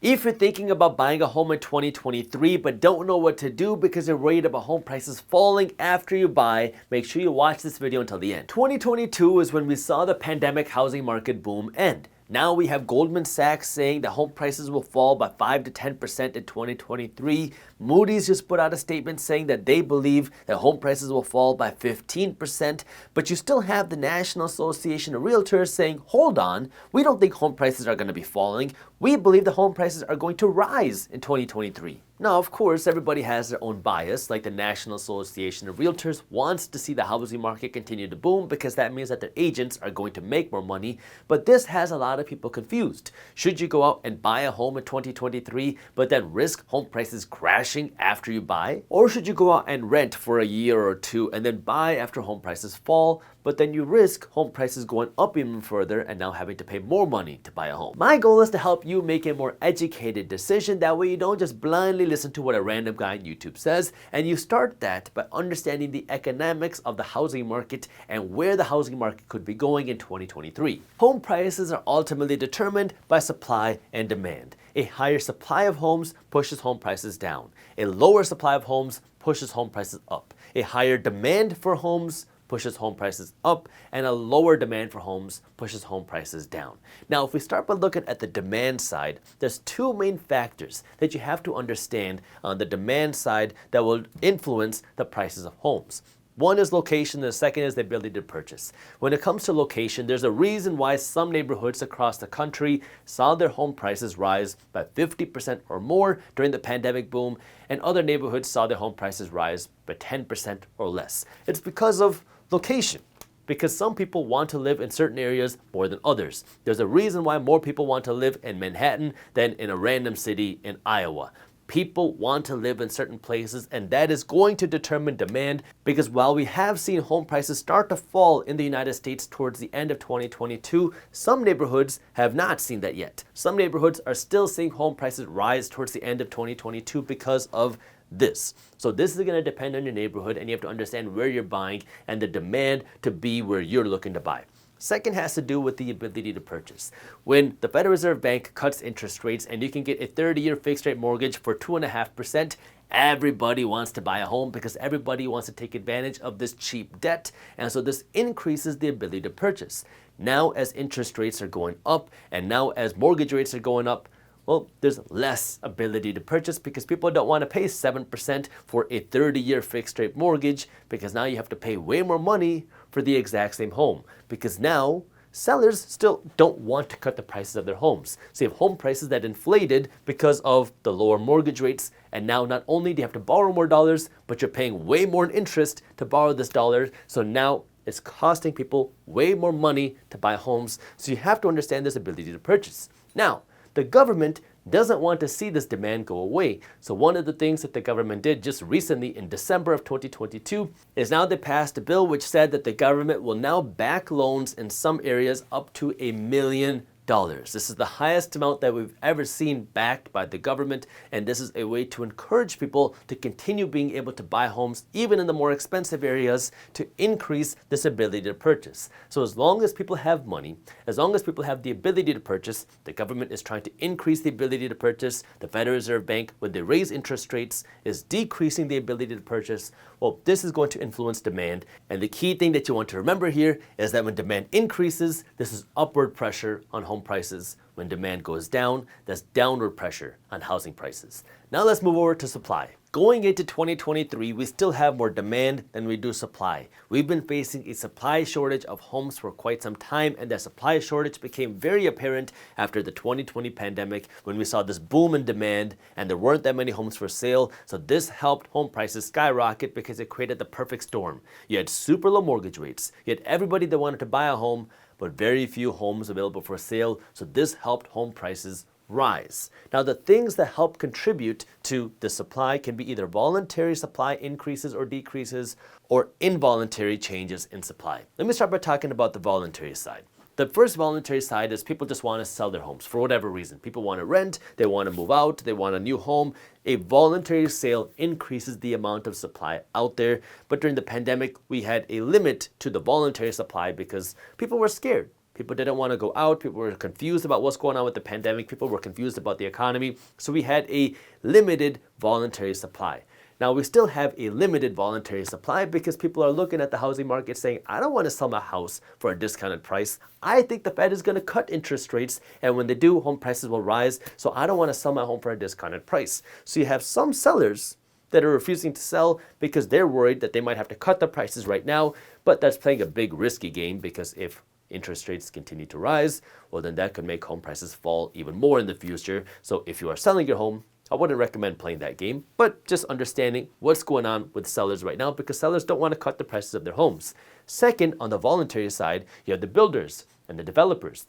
If you're thinking about buying a home in 2023 but don't know what to do because you're worried about home prices falling after you buy, make sure you watch this video until the end. 2022 is when we saw the pandemic housing market boom end. Now we have Goldman Sachs saying that home prices will fall by 5 to 10% in 2023. Moody's just put out a statement saying that they believe that home prices will fall by 15%. But you still have the National Association of Realtors saying, hold on, we don't think home prices are going to be falling. We believe the home prices are going to rise in 2023. Now, of course, everybody has their own bias, like the National Association of Realtors wants to see the housing market continue to boom because that means that their agents are going to make more money. But this has a lot of people confused. Should you go out and buy a home in 2023, but then risk home prices crashing after you buy? Or should you go out and rent for a year or two and then buy after home prices fall, but then you risk home prices going up even further and now having to pay more money to buy a home? My goal is to help you make a more educated decision. That way you don't just blindly listen to what a random guy on YouTube says, and you start that by understanding the economics of the housing market and where the housing market could be going in 2023. Home prices are ultimately determined by supply and demand. A higher supply of homes pushes home prices down. A lower supply of homes pushes home prices up. A higher demand for homes pushes home prices up, and a lower demand for homes pushes home prices down. Now, if we start by looking at the demand side, there's two main factors that you have to understand on the demand side that will influence the prices of homes. One is location, the second is the ability to purchase. When it comes to location, there's a reason why some neighborhoods across the country saw their home prices rise by 50% or more during the pandemic boom, and other neighborhoods saw their home prices rise by 10% or less. It's because of location. Because some people want to live in certain areas more than others. There's a reason why more people want to live in Manhattan than in a random city in Iowa. People want to live in certain places, and that is going to determine demand, because while we have seen home prices start to fall in the United States towards the end of 2022, some neighborhoods have not seen that yet. Some neighborhoods are still seeing home prices rise towards the end of 2022 because of this. So this is going to depend on your neighborhood, and you have to understand where you're buying and the demand to be where you're looking to buy. Second has to do with the ability to purchase. When the Federal Reserve Bank cuts interest rates and you can get a 30-year fixed rate mortgage for 2.5%, everybody wants to buy a home because everybody wants to take advantage of this cheap debt. And so this increases the ability to purchase. Now, as interest rates are going up and now as mortgage rates are going up, well, there's less ability to purchase because people don't want to pay 7% for a 30-year fixed rate mortgage, because now you have to pay way more money for the exact same home, because now sellers still don't want to cut the prices of their homes. So you have home prices that inflated because of the lower mortgage rates, and now not only do you have to borrow more dollars, but you're paying way more in interest to borrow this dollar. So now it's costing people way more money to buy homes. So you have to understand this ability to purchase. Now, the government doesn't want to see this demand go away. So one of the things that the government did just recently in December of 2022 is now they passed a bill which said that the government will now back loans in some areas up to $1 million. This is the highest amount that we've ever seen backed by the government, and this is a way to encourage people to continue being able to buy homes even in the more expensive areas, to increase this ability to purchase. So as long as people have money, as long as people have the ability to purchase, the government is trying to increase the ability to purchase. The Federal Reserve Bank, when they raise interest rates, is decreasing the ability to purchase. Well, this is going to influence demand, and the key thing that you want to remember here is that when demand increases, this is upward pressure on home prices. When demand goes down, that's downward pressure on housing prices. Now let's move over to supply. Going into 2023, we still have more demand than we do supply. We've been facing a supply shortage of homes for quite some time, and that supply shortage became very apparent after the 2020 pandemic when we saw this boom in demand and there weren't that many homes for sale. So this helped home prices skyrocket because it created the perfect storm. You had super low mortgage rates. You had everybody that wanted to buy a home, but very few homes available for sale. So this helped home prices rise. Now, the things that help contribute to the supply can be either voluntary supply increases or decreases, or involuntary changes in supply. Let me start by talking about the voluntary side. The first voluntary side is people just want to sell their homes for whatever reason. People want to rent, they want to move out, they want a new home. A voluntary sale increases the amount of supply out there. But during the pandemic, we had a limit to the voluntary supply because people were scared. People didn't want to go out. People were confused about what's going on with the pandemic. People were confused about the economy. So we had a limited voluntary supply. Now, we still have a limited voluntary supply because people are looking at the housing market saying, I don't want to sell my house for a discounted price. I think the Fed is going to cut interest rates, and when they do, home prices will rise. So I don't want to sell my home for a discounted price. So you have some sellers that are refusing to sell because they're worried that they might have to cut the prices right now, but that's playing a big risky game because if interest rates continue to rise, well, then that could make home prices fall even more in the future. So if you are selling your home, I wouldn't recommend playing that game, but just understanding what's going on with sellers right now because sellers don't want to cut the prices of their homes. Second, on the voluntary side, you have the builders and the developers.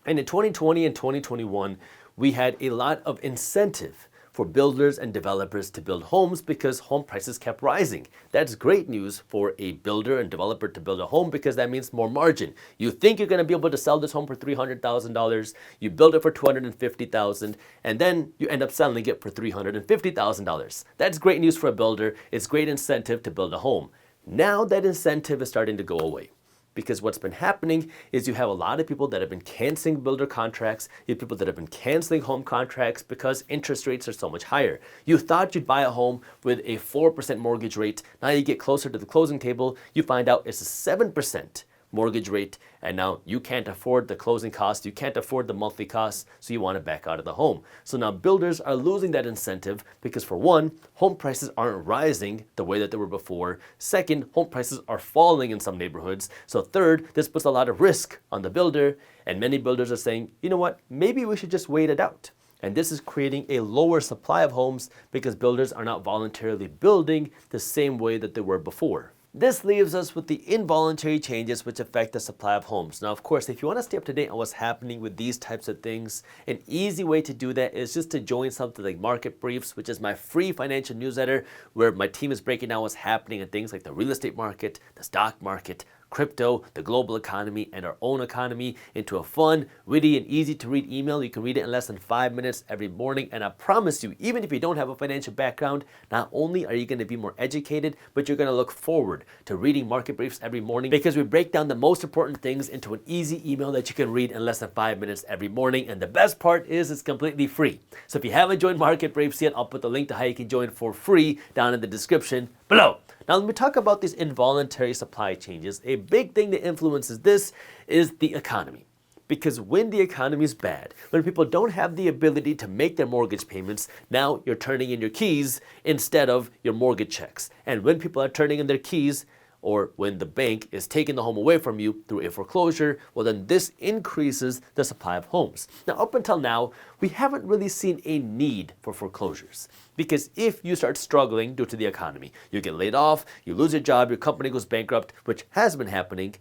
And in 2020 and 2021, we had a lot of incentive for builders and developers to build homes because home prices kept rising. That's great news for a builder and developer to build a home because that means more margin. You think you're going to be able to sell this home for $300,000, you build it for $250,000, and then you end up selling it for $350,000. That's great news for a builder. It's great incentive to build a home. Now that incentive is starting to go away. Because what's been happening is you have a lot of people that have been canceling builder contracts. You have people that have been canceling home contracts because interest rates are so much higher. You thought you'd buy a home with a 4% mortgage rate. Now you get closer to the closing table, you find out it's a 7% mortgage rate, and now you can't afford the closing costs, you can't afford the monthly costs, so you want to back out of the home. So now builders are losing that incentive because for one, home prices aren't rising the way that they were before. Second, home prices are falling in some neighborhoods. So third, this puts a lot of risk on the builder, and many builders are saying, you know what, maybe we should just wait it out. And this is creating a lower supply of homes because builders are not voluntarily building the same way that they were before. This leaves us with the involuntary changes which affect the supply of homes. Now, of course, if you want to stay up to date on what's happening with these types of things, an easy way to do that is just to join something like Market Briefs, which is my free financial newsletter where my team is breaking down what's happening in things like the real estate market, the stock market, crypto, the global economy, and our own economy into a fun, witty, and easy to read email. You can read it in less than 5 minutes every morning. And I promise you, even if you don't have a financial background, not only are you going to be more educated, but you're going to look forward to reading Market Briefs every morning because we break down the most important things into an easy email that you can read in less than 5 minutes every morning. And the best part is it's completely free. So if you haven't joined Market Briefs yet, I'll put the link to how you can join for free down in the description below. Now, let me talk about these involuntary supply changes. A big thing that influences this is the economy. Because when the economy is bad, when people don't have the ability to make their mortgage payments, now you're turning in your keys instead of your mortgage checks. And when people are turning in their keys, or when the bank is taking the home away from you through a foreclosure, well then this increases the supply of homes. Now up until now, we haven't really seen a need for foreclosures. Because if you start struggling due to the economy, you get laid off, you lose your job, your company goes bankrupt, which has been happening,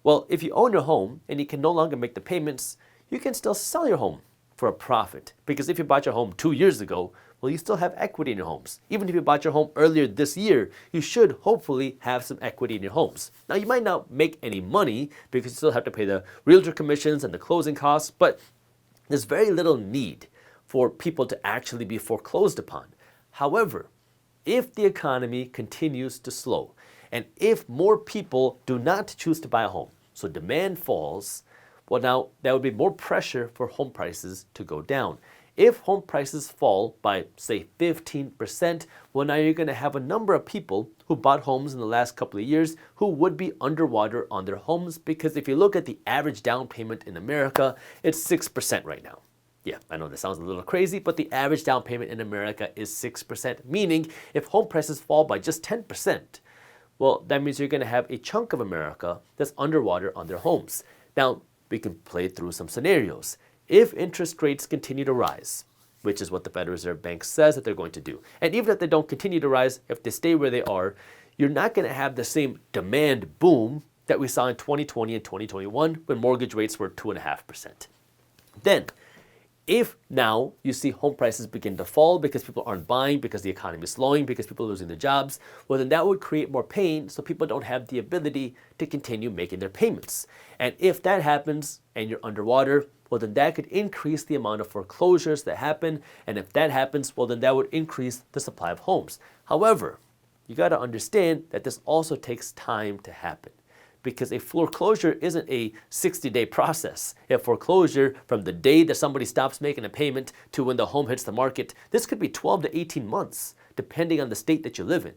well, if you own your home and you can no longer make the payments, you can still sell your home for a profit. Because if you bought your home 2 years ago, well, you still have equity in your homes. Even if you bought your home earlier this year, you should hopefully have some equity in your homes. Now, you might not make any money because you still have to pay the realtor commissions and the closing costs, but there's very little need for people to actually be foreclosed upon. However, if the economy continues to slow, and if more people do not choose to buy a home, so demand falls, well, now there would be more pressure for home prices to go down. If home prices fall by, say, 15%, well, now you're going to have a number of people who bought homes in the last couple of years who would be underwater on their homes because if you look at the average down payment in America, it's 6% right now. Yeah, I know that sounds a little crazy, but the average down payment in America is 6%, meaning if home prices fall by just 10%, well, that means you're going to have a chunk of America that's underwater on their homes. Now, we can play through some scenarios. If interest rates continue to rise, which is what the Federal Reserve Bank says that they're going to do, and even if they don't continue to rise, if they stay where they are, you're not going to have the same demand boom that we saw in 2020 and 2021 when mortgage rates were 2.5%. Then, if now you see home prices begin to fall because people aren't buying, because the economy is slowing, because people are losing their jobs, well then that would create more pain so people don't have the ability to continue making their payments. And if that happens and you're underwater, well then that could increase the amount of foreclosures that happen. And if that happens, well then that would increase the supply of homes. However, you got to understand that this also takes time to happen. because a foreclosure isn't a 60-day process. A foreclosure, from the day that somebody stops making a payment to when the home hits the market, this could be 12 to 18 months, depending on the state that you live in.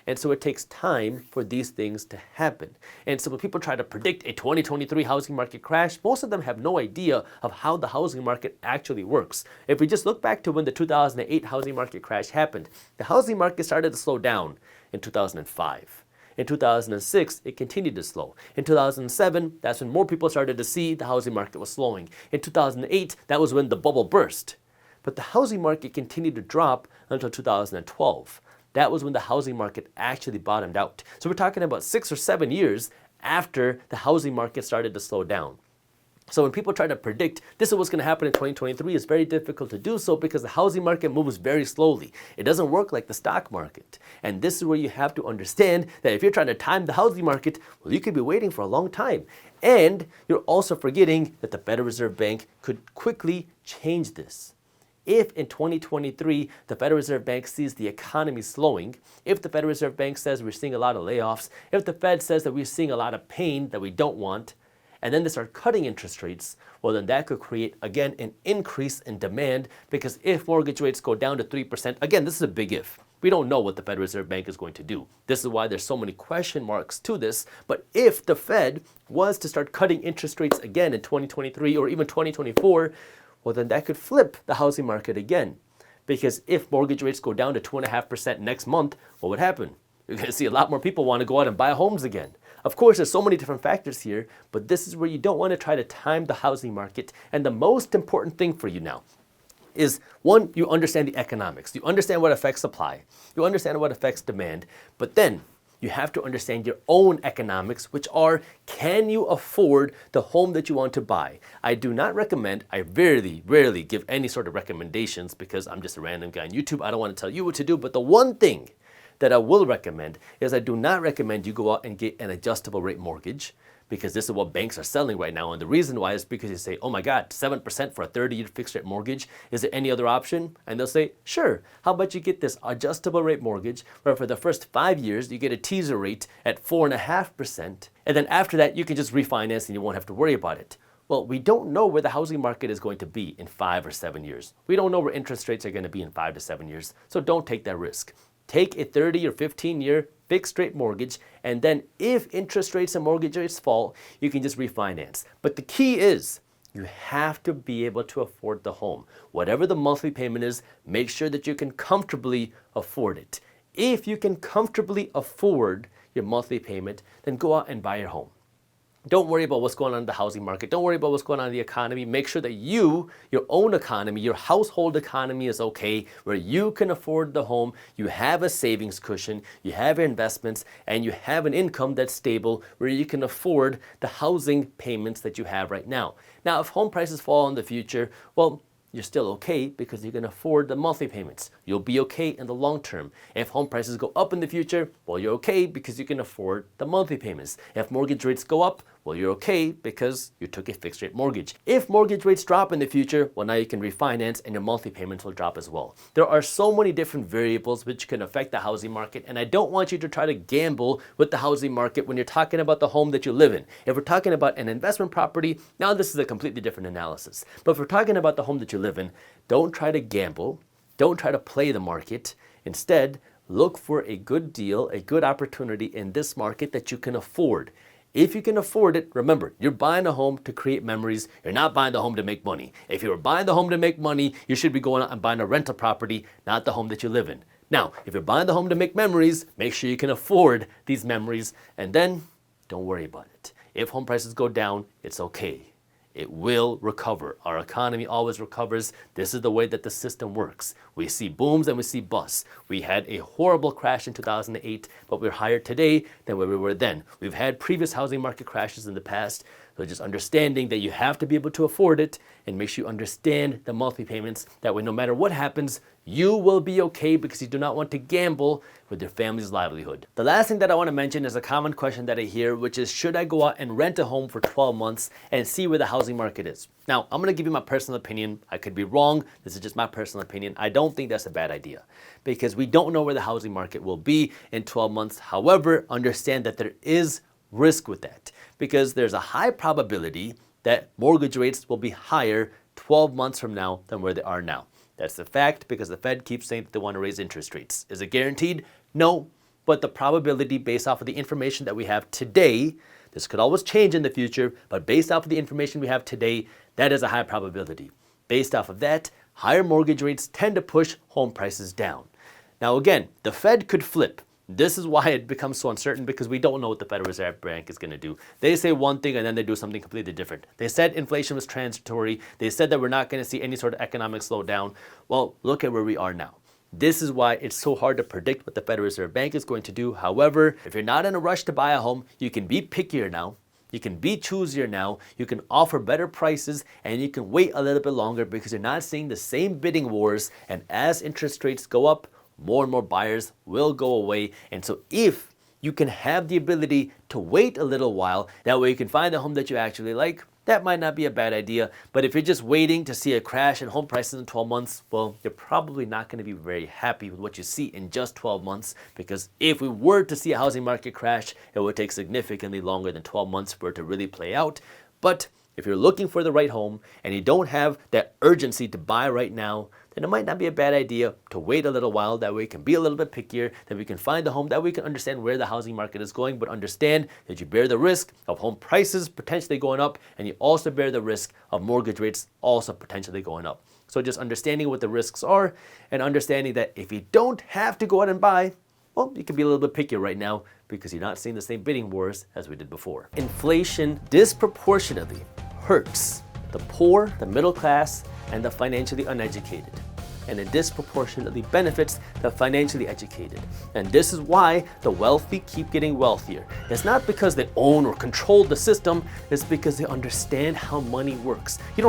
And so it takes time for these things to happen. And so when people try to predict a 2023 housing market crash, most of them have no idea of how the housing market actually works. If we just look back to when the 2008 housing market crash happened, the housing market started to slow down in 2005. In 2006, it continued to slow. In 2007, that's when more people started to see the housing market was slowing. In 2008, that was when the bubble burst. But the housing market continued to drop until 2012. That was when the housing market actually bottomed out. So we're talking about 6 or 7 years after the housing market started to slow down. So when people try to predict this is what's going to happen in 2023, it's very difficult to do so because the housing market moves very slowly. It doesn't work like the stock market. And this is where you have to understand that if you're trying to time the housing market, well, you could be waiting for a long time. And you're also forgetting that the Federal Reserve Bank could quickly change this. If in 2023, the Federal Reserve Bank sees the economy slowing, if the Federal Reserve Bank says we're seeing a lot of layoffs, if the Fed says that we're seeing a lot of pain that we don't want, and then they start cutting interest rates, well, then that could create, again, an increase in demand, because if mortgage rates go down to 3%, again, this is a big if. We don't know what the Federal Reserve Bank is going to do. This is why there's so many question marks to this. But if the Fed was to start cutting interest rates again in 2023 or even 2024, well, then that could flip the housing market again. Because if mortgage rates go down to 2.5% next month, what would happen? You're going to see a lot more people want to go out and buy homes again. Of course, there's so many different factors here, but this is where you don't want to try to time the housing market. And the most important thing for you now is, one, you understand the economics. You understand what affects supply. You understand what affects demand. But then you have to understand your own economics, which are, can you afford the home that you want to buy? I do not recommend, I rarely give any sort of recommendations because I'm just a random guy on YouTube. I don't want to tell you what to do, but the one thing that I will recommend is I do not recommend you go out and get an adjustable rate mortgage, because this is what banks are selling right now. And the reason why is because you say, oh my God, 7% for a 30-year fixed rate mortgage. Is there any other option? And they'll say, sure. How about you get this adjustable rate mortgage where for the first 5 years, you get a teaser rate at 4.5%. And then after that, you can just refinance and you won't have to worry about it. Well, we don't know where the housing market is going to be in 5 or 7 years. We don't know where interest rates are going to be in 5 to 7 years. So don't take that risk. Take a 30 or 15-year fixed rate mortgage, and then if interest rates and mortgage rates fall, you can just refinance. But the key is you have to be able to afford the home. Whatever the monthly payment is, make sure that you can comfortably afford it. If you can comfortably afford your monthly payment, then go out and buy your home. Don't worry about what's going on in the housing market. Don't worry about what's going on in the economy. Make sure that your own economy, your household economy is okay, where you can afford the home, you have a savings cushion, you have investments, and you have an income that's stable where you can afford the housing payments that you have right now. Now, if home prices fall in the future, well, you're still okay because you can afford the monthly payments. You'll be okay in the long term. If home prices go up in the future, well, you're okay because you can afford the monthly payments. If mortgage rates go up, well, you're okay because you took a fixed rate mortgage. If mortgage rates drop in the future, well, now you can refinance and your monthly payments will drop as well. There are so many different variables which can affect the housing market, and I don't want you to try to gamble with the housing market when you're talking about the home that you live in. If we're talking about an investment property, now this is a completely different analysis. But if we're talking about the home that you live in, don't try to gamble. Don't try to play the market. Instead, look for a good deal, a good opportunity in this market that you can afford. If you can afford it, remember, you're buying a home to create memories. You're not buying the home to make money. If you were buying the home to make money, you should be going out and buying a rental property, not the home that you live in. Now, if you're buying the home to make memories, make sure you can afford these memories, and then don't worry about it. If home prices go down, it's okay. It will recover. Our economy always recovers. This is the way that the system works. We see booms and we see busts. We had a horrible crash in 2008, but we're higher today than where we were then. We've had previous housing market crashes in the past. So just understanding that you have to be able to afford it, and make sure you understand the monthly payments. That way, no matter what happens, you will be okay because you do not want to gamble with your family's livelihood. The last thing that I want to mention is a common question that I hear, which is, should I go out and rent a home for 12 months and see where the housing market is? Now, I'm going to give you my personal opinion. I could be wrong. This is just my personal opinion. I don't think that's a bad idea because we don't know where the housing market will be in 12 months. However, understand that there is risk with that because there's a high probability that mortgage rates will be higher 12 months from now than where they are now. That's the fact because the Fed keeps saying that they want to raise interest rates. Is it guaranteed? No, but the probability based off of the information that we have today, this could always change in the future, but based off of the information we have today, that is a high probability. Based off of that, higher mortgage rates tend to push home prices down. Now again, the Fed could flip. This is why it becomes so uncertain because we don't know what the Federal Reserve Bank is going to do. They say one thing and then they do something completely different. They said inflation was transitory. They said that we're not going to see any sort of economic slowdown. Well, look at where we are now. This is why it's so hard to predict what the Federal Reserve Bank is going to do. However, if you're not in a rush to buy a home, you can be pickier now. You can be choosier now. You can offer better prices and you can wait a little bit longer because you're not seeing the same bidding wars. And as interest rates go up, more and more buyers will go away. And so if you can have the ability to wait a little while, that way you can find a home that you actually like, that might not be a bad idea. But if you're just waiting to see a crash in home prices in 12 months, well, you're probably not going to be very happy with what you see in just 12 months. Because if we were to see a housing market crash, it would take significantly longer than 12 months for it to really play out. But if you're looking for the right home and you don't have that urgency to buy right now, then it might not be a bad idea to wait a little while. That way we can be a little bit pickier, that we can find a home, that we can understand where the housing market is going, but understand that you bear the risk of home prices potentially going up, and you also bear the risk of mortgage rates also potentially going up. So just understanding what the risks are and understanding that if you don't have to go out and buy, well, you can be a little bit pickier right now because you're not seeing the same bidding wars as we did before. Inflation disproportionately hurts the poor, the middle class, and the financially uneducated. And it disproportionately benefits the financially educated. And this is why the wealthy keep getting wealthier. It's not because they own or control the system, it's because they understand how money works. You don't